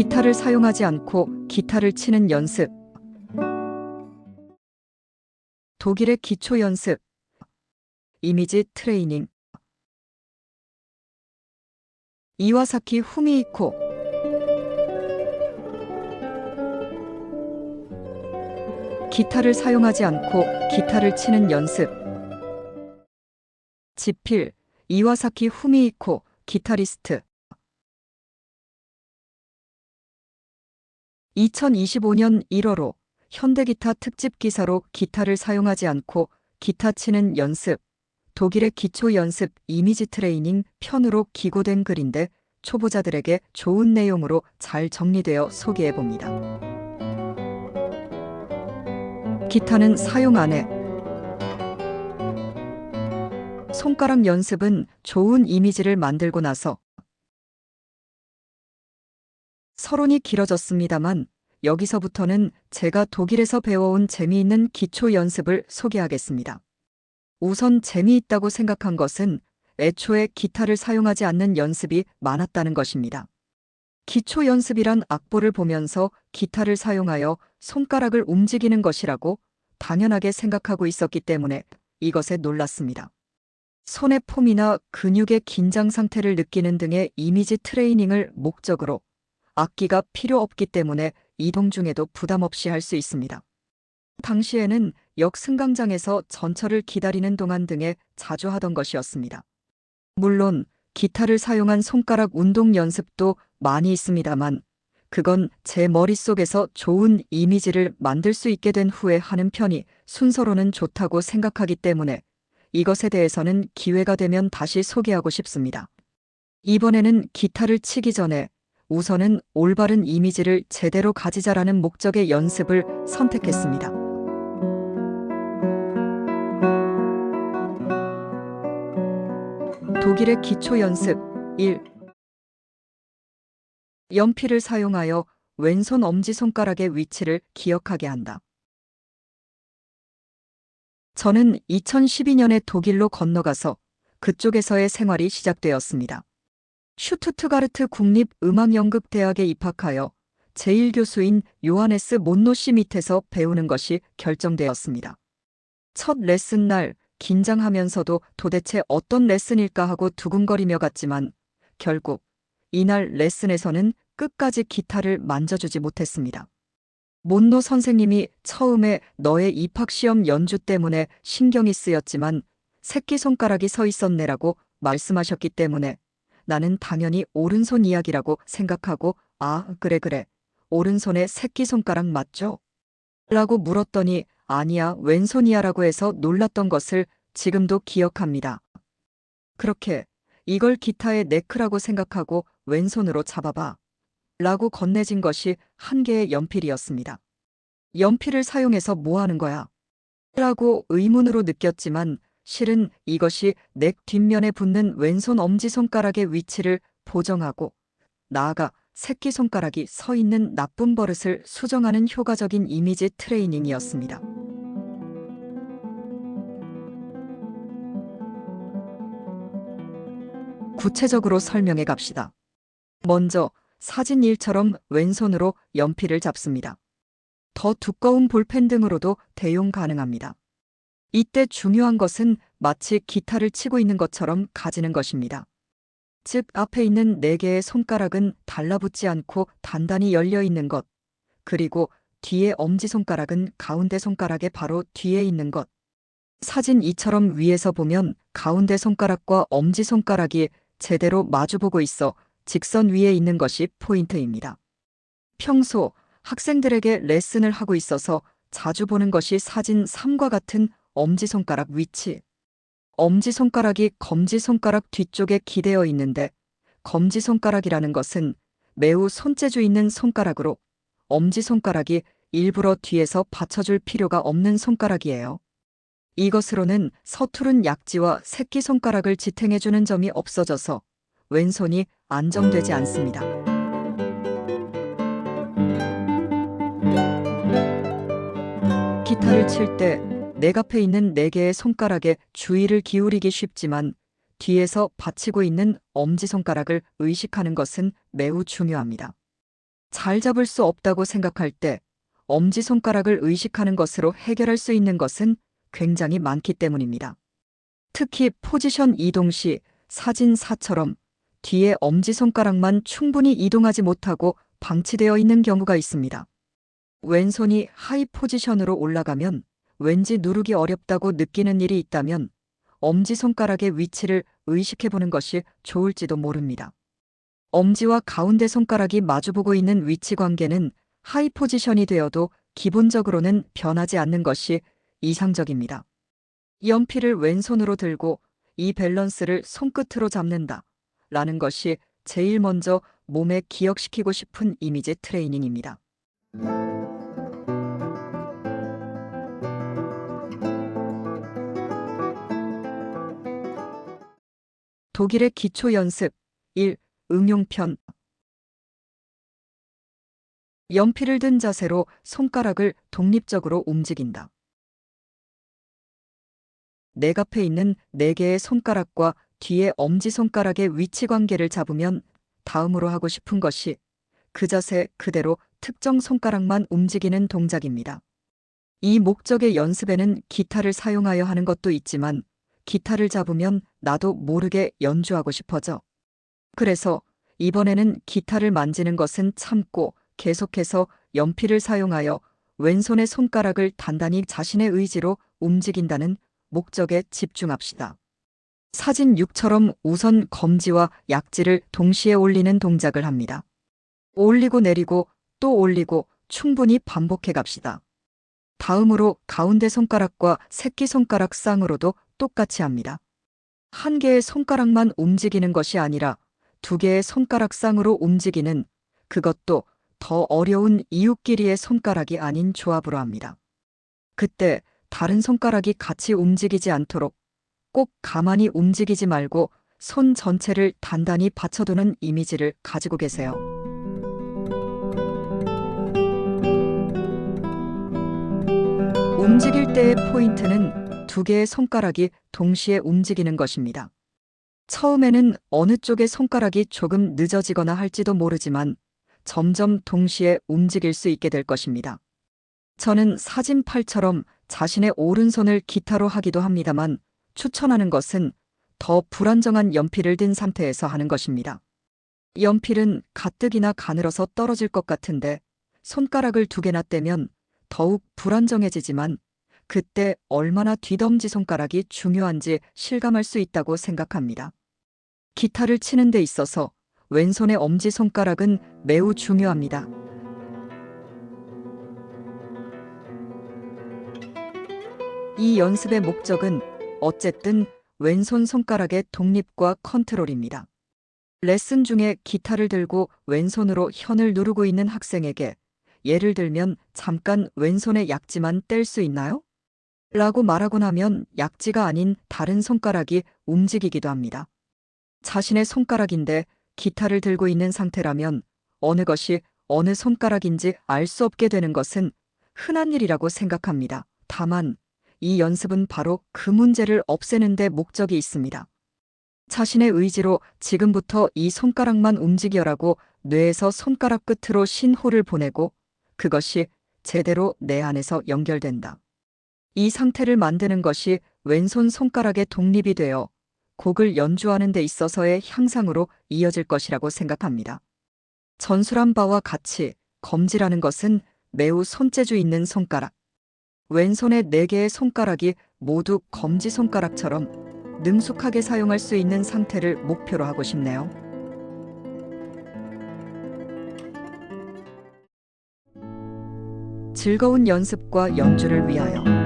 기타를 사용하지 않고 기타를 치는 연습. 독일의 기초 연습. 이미지 트레이닝. 이와사키 후미히코. 기타를 사용하지 않고 기타를 치는 연습. 지필. 이와사키 후미히코, 기타리스트. 2025년 1월호 현대기타 특집 기사로 기타를 사용하지 않고 기타 치는 연습, 독일의 기초 연습 이미지 트레이닝 편으로 기고된 글인데 초보자들에게 좋은 내용으로 잘 정리되어 소개해봅니다. 기타는 사용 안 해. 손가락 연습은 좋은 이미지를 만들고 나서. 서론이 길어졌습니다만 여기서부터는 제가 독일에서 배워온 재미있는 기초 연습을 소개하겠습니다. 우선 재미있다고 생각한 것은 애초에 기타를 사용하지 않는 연습이 많았다는 것입니다. 기초 연습이란 악보를 보면서 기타를 사용하여 손가락을 움직이는 것이라고 당연하게 생각하고 있었기 때문에 이것에 놀랐습니다. 손의 폼이나 근육의 긴장 상태를 느끼는 등의 이미지 트레이닝을 목적으로 악기가 필요 없기 때문에 이동 중에도 부담 없이 할 수 있습니다. 당시에는 역 승강장에서 전철을 기다리는 동안 등에 자주 하던 것이었습니다. 물론 기타를 사용한 손가락 운동 연습도 많이 있습니다만 그건 제 머릿속에서 좋은 이미지를 만들 수 있게 된 후에 하는 편이 순서로는 좋다고 생각하기 때문에 이것에 대해서는 기회가 되면 다시 소개하고 싶습니다. 이번에는 기타를 치기 전에 우선은 올바른 이미지를 제대로 가지자라는 목적의 연습을 선택했습니다. 독일의 기초 연습 1. 연필을 사용하여 왼손 엄지손가락의 위치를 기억하게 한다. 저는 2012년에 독일로 건너가서 그쪽에서의 생활이 시작되었습니다. 슈투트가르트 국립음악연극대학에 입학하여 제1교수인 요하네스 몬노 씨 밑에서 배우는 것이 결정되었습니다. 첫 레슨 날 긴장하면서도 도대체 어떤 레슨일까 하고 두근거리며 갔지만 결국 이날 레슨에서는 끝까지 기타를 만져주지 못했습니다. 몬노 선생님이 처음에 너의 입학시험 연주 때문에 신경이 쓰였지만 새끼손가락이 서 있었네라고 말씀하셨기 때문에 나는 당연히 오른손 이야기라고 생각하고 그래 오른손의 새끼손가락 맞죠? 라고 물었더니 아니야 왼손이야 라고 해서 놀랐던 것을 지금도 기억합니다. 그렇게 이걸 기타의 네크라고 생각하고 왼손으로 잡아봐 라고 건네진 것이 한 개의 연필이었습니다. 연필을 사용해서 뭐 하는 거야? 라고 의문으로 느꼈지만 실은 이것이 넥 뒷면에 붙는 왼손 엄지손가락의 위치를 보정하고 나아가 새끼손가락이 서 있는 나쁜 버릇을 수정하는 효과적인 이미지 트레이닝이었습니다. 구체적으로 설명해 갑시다. 먼저 사진 1처럼 왼손으로 연필을 잡습니다. 더 두꺼운 볼펜 등으로도 대용 가능합니다. 이때 중요한 것은 마치 기타를 치고 있는 것처럼 가지는 것입니다. 즉 앞에 있는 4개의 손가락은 달라붙지 않고 단단히 열려 있는 것, 그리고 뒤에 엄지손가락은 가운데 손가락의 바로 뒤에 있는 것. 사진 2처럼 위에서 보면 가운데 손가락과 엄지손가락이 제대로 마주보고 있어 직선 위에 있는 것이 포인트입니다. 평소 학생들에게 레슨을 하고 있어서 자주 보는 것이 사진 3과 같은 엄지손가락 위치. 엄지손가락이 검지손가락 뒤쪽에 기대어 있는데 검지손가락이라는 것은 매우 손재주 있는 손가락으로 엄지손가락이 일부러 뒤에서 받쳐줄 필요가 없는 손가락이에요. 이것으로는 서투른 약지와 새끼손가락을 지탱해주는 점이 없어져서 왼손이 안정되지 않습니다. 기타를 칠 때 넥 앞에 있는 4개의 손가락에 주의를 기울이기 쉽지만 뒤에서 받치고 있는 엄지손가락을 의식하는 것은 매우 중요합니다. 잘 잡을 수 없다고 생각할 때 엄지손가락을 의식하는 것으로 해결할 수 있는 것은 굉장히 많기 때문입니다. 특히 포지션 이동 시 사진사처럼 뒤에 엄지손가락만 충분히 이동하지 못하고 방치되어 있는 경우가 있습니다. 왼손이 하이 포지션으로 올라가면 왠지 누르기 어렵다고 느끼는 일이 있다면 엄지손가락의 위치를 의식해보는 것이 좋을지도 모릅니다. 엄지와 가운데 손가락이 마주보고 있는 위치 관계는 하이 포지션이 되어도 기본적으로는 변하지 않는 것이 이상적입니다. 연필을 왼손으로 들고 이 밸런스를 손끝으로 잡는다 라는 것이 제일 먼저 몸에 기억시키고 싶은 이미지 트레이닝입니다. 독일의 기초 연습 1. 응용편. 연필을 든 자세로 손가락을 독립적으로 움직인다. 넥 앞에 있는 4개의 손가락과 뒤에 엄지손가락의 위치 관계를 잡으면 다음으로 하고 싶은 것이 그 자세 그대로 특정 손가락만 움직이는 동작입니다. 이 목적의 연습에는 기타를 사용하여 하는 것도 있지만 기타를 잡으면 나도 모르게 연주하고 싶어져. 그래서 이번에는 기타를 만지는 것은 참고 계속해서 연필을 사용하여 왼손의 손가락을 단단히 자신의 의지로 움직인다는 목적에 집중합시다. 사진 6처럼 우선 검지와 약지를 동시에 올리는 동작을 합니다. 올리고 내리고 또 올리고 충분히 반복해 갑시다. 다음으로 가운데 손가락과 새끼손가락 쌍으로도 똑같이 합니다. 한 개의 손가락만 움직이는 것이 아니라 2개의 손가락 쌍으로 움직이는, 그것도 더 어려운 이웃끼리의 손가락이 아닌 조합으로 합니다. 그때 다른 손가락이 같이 움직이지 않도록 꼭 가만히 움직이지 말고 손 전체를 단단히 받쳐두는 이미지를 가지고 계세요. 움직일 때의 포인트는 2개의 손가락이 동시에 움직이는 것입니다. 처음에는 어느 쪽의 손가락이 조금 늦어지거나 할지도 모르지만 점점 동시에 움직일 수 있게 될 것입니다. 저는 사진 8처럼 자신의 오른손을 기타로 하기도 합니다만 추천하는 것은 더 불안정한 연필을 든 상태에서 하는 것입니다. 연필은 가뜩이나 가늘어서 떨어질 것 같은데 손가락을 2개나 떼면 더욱 불안정해지지만 그때 얼마나 뒷엄지 손가락이 중요한지 실감할 수 있다고 생각합니다. 기타를 치는 데 있어서 왼손의 엄지손가락은 매우 중요합니다. 이 연습의 목적은 어쨌든 왼손 손가락의 독립과 컨트롤입니다. 레슨 중에 기타를 들고 왼손으로 현을 누르고 있는 학생에게 예를 들면 잠깐 왼손의 약지만 뗄 수 있나요? 라고 말하고 나면 약지가 아닌 다른 손가락이 움직이기도 합니다. 자신의 손가락인데 기타를 들고 있는 상태라면 어느 것이 어느 손가락인지 알 수 없게 되는 것은 흔한 일이라고 생각합니다. 다만 이 연습은 바로 그 문제를 없애는 데 목적이 있습니다. 자신의 의지로 지금부터 이 손가락만 움직여라고 뇌에서 손가락 끝으로 신호를 보내고 그것이 제대로 내 안에서 연결된다. 이 상태를 만드는 것이 왼손 손가락의 독립이 되어 곡을 연주하는 데 있어서의 향상으로 이어질 것이라고 생각합니다. 전술한 바와 같이 검지라는 것은 매우 손재주 있는 손가락. 왼손의 4개의 손가락이 모두 검지 손가락처럼 능숙하게 사용할 수 있는 상태를 목표로 하고 싶네요. 즐거운 연습과 연주를 위하여